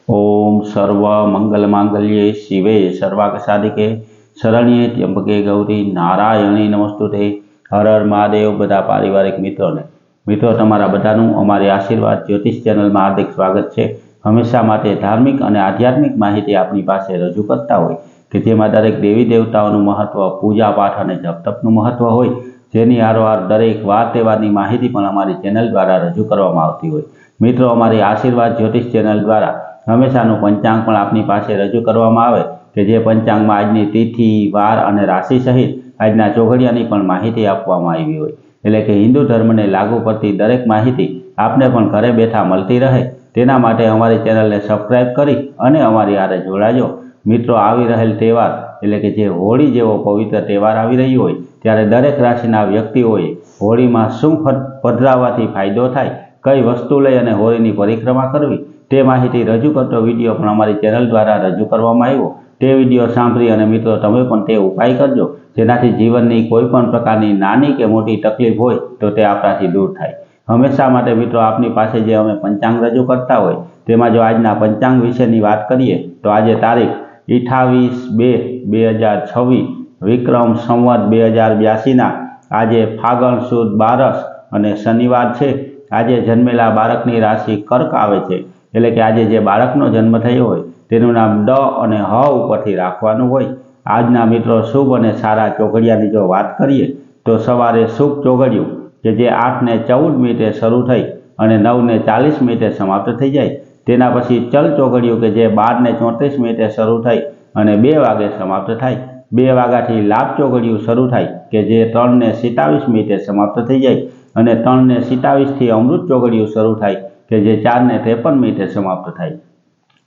ओम सर्व मंगल मांगल्ये शिवे सर्वार्थ साधिके शरण्ये त्र्यंबके गौरी नारायणी नमस्तुते। हर हर महादेव। बधा पारिवारिक मित्रों तमारा बधानुं अमारी आशीर्वाद ज्योतिष चेनल में हार्दिक स्वागत है। हमेशा माटे धार्मिक और आध्यात्मिक माहिती आपनी पासे रजू करता होय कि जेमां दरेक देवी देवताओं महत्व, पूजा पाठ और जप तपनुं महत्व होय, जेनी हारोहार दरेक वार तहेवारनी माहिती पण अमारी चेनल द्वारा रजू करवामां आवती होय। मित्रों अमारी आशीर्वाद ज्योतिष चेनल द्वारा हमेशाનું पंचांग पण आपनी पासे रजू करवामां आवे के जे पंचांगमां आजनी तिथि, वार अने राशि सहित आजना चोघड़ियानी पण माहिती आपवामां आवी होय। एटले के हिंदू धर्मने लागू पड़ती दरेक माहिती आपने पण घरे बैठा मळती रहे तेना माटे अमारी चेनलने सब्सक्राइब करी अने अमारी हारे जोड़ाजो। मित्रों आवी रहेल तहेवार एटले के जे होळी जेवो पवित्र तहेवार आवी रह्यो होय त्यारे दरेक राशिना व्यक्तिओए होळीमां शुं पधरावाथी फायदो थाय, कई वस्तु लई अने होळीनी परिक्रमा करवी ते माहिती रजू करतो विडियो पण अमारी चेनल द्वारा रजू करवामां आव्यो। ते विडियो सांभळी अने मित्रों तमे पण ते उपाय करजो जेनाथी जीवननी कोईपण प्रकारनी नानी के मोटी तकलीफ होय तो ते आपणाथी दूर थाय। हमेशा माटे मित्रों आपनी पासे जे अमे पंचांग रजू करता होय तेमां जो आजना पंचांग विशेनी वात करीए तो आज तारीख 28/2/2026 विक्रम संवत 2082 ना आजे फागण सुद 12 अने शनिवार छे। आजे जन्मेला बाळकनी राशि कर्क आवे छे। एटले के आज जे बाळकनो जन्म थयो होय तेनुं नाम ड अने ह उपरथी राखवानुं होय। आजना मित्रों शुभ अने सारा चोघड़ियानी जो बात करीए तो सवारे शुभ चोघड़ियुं के जे 8:14 शरू थई अने 9:40 समाप्त थई जाय। तेना पछी चल चोघड़ियुं के जे 12:34 शरू थई अने 2 वागे समाप्त थाय। 2 वाग्याथी लाभ चोघड़ियुं शरू थाय के जे 3:27 समाप्त थई जाय अने 3:27 थी अमृत चोघड़ियुं शरू थाय के जे 4:53 समाप्त थाय।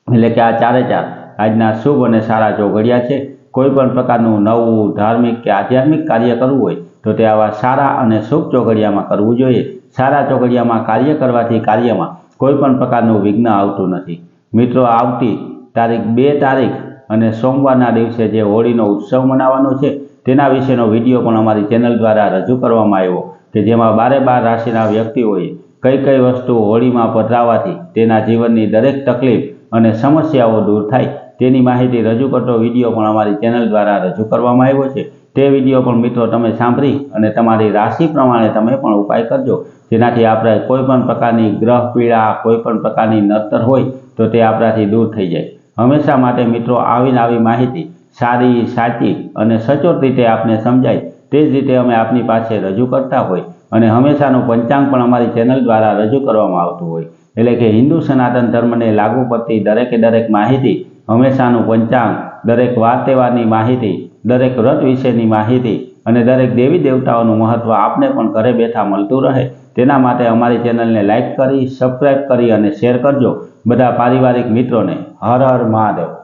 एटले के आ चारे चार आजना शुभ अने सारा चोघड़िया छे। कोईपण प्रकारनुं नवुं धार्मिक के आध्यात्मिक कार्य करवुं होय तो ते आवा सारा अने शुभ चोघड़ियामां करवुं जोईए। सारा चोघड़ियामां कार्य करवाथी कार्यमां कोईपण प्रकारनुं विघ्न आवतुं नथी। मित्रों आवती तारीख 2 तारीख अने सोमवारना दिवसे जे होळीनो उत्सव मनावવાનો छे तेना विशेनो विडियो पण अमारी चेनल द्वारा रजू करवामां आव्यो के जेमां 12 राशिना व्यक्तिओए कई कई वस्तु होळीमां पधरावाथी तेना जीवननी दरेक तकलीफ अने समस्याओ दूर थाय तेनी माहिती रजू करतो विडियो पण अमारी चेनल द्वारा रजू करवामां आव्यो छे। ते विडियो पण मित्रों तमे सांभळी अने तमारी राशि प्रमाणे तमे पण उपाय करजो जेनाथी आपणे कोईपण प्रकारनी ग्रह पीड़ा, कोईपण प्रकारनी नड़तर होय तो ते आपणाथी दूर थई जाय। हमेशा माटे मित्रों आवी माहिती सारी, साची अने सचोट रीते आपने समजाय ते ज रीते अमे आपनी पासे रजू करता होय अने हमेशानुं पंचांग पण अमारी चेनल द्वारा रजू करवामां आवतुं होय। एटले के हिंदू सनातन धर्मने लागू पड़ती दरेके दरेक माहिती, हमेशानुं पंचांग, दरेक वार तहेवारनी माहिती, दरेक व्रत विशेनी माहिती अने दरेक देवी देवताओनुं महत्व आपने पण घरे बैठा मळतुं रहे तेना माटे अमारी चेनलने लाइक करी, सब्सक्राइब करी अने शेर करजो। बधा पारिवारिक मित्रों ने हर हर महादेव।